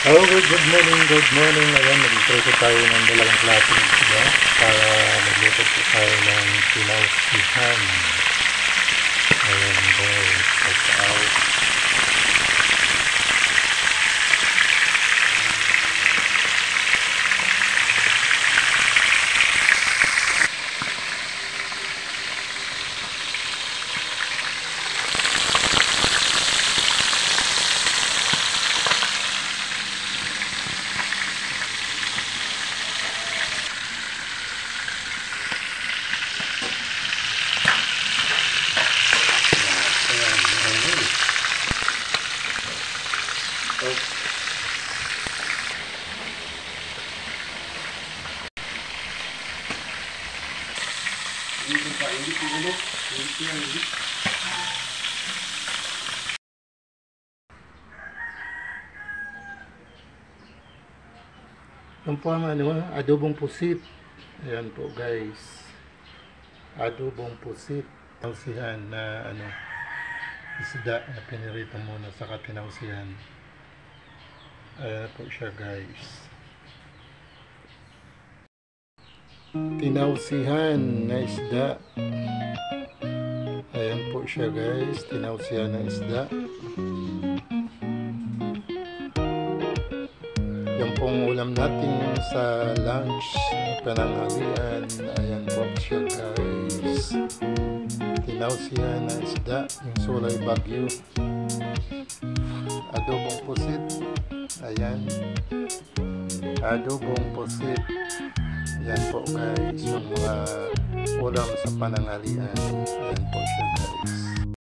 Hello, good morning, good morning. Ayan, nag-prepare tayo ng dalawang klaseng isda para magluto po tayo ng pinausihan. Ayan guys, check out. Yung po ang adobong pusit. Ayan po guys. Adobong pusit. Pinausihan na isda na pinirito muna sa pinausihan. Ayan po siya guys. Tinausihan na isda. Ayan po siya guys. Tinausihan na isda. Yung pong ulam natin sa lunch, pananghalian. Ayan po siya guys. Tinausihan na isda. Yung sulay bagyo. Adobong pusit. Ayan. Adobong pusit. Ayan po guys. Yung mga ulam sa pananghalian. Ayan po siya.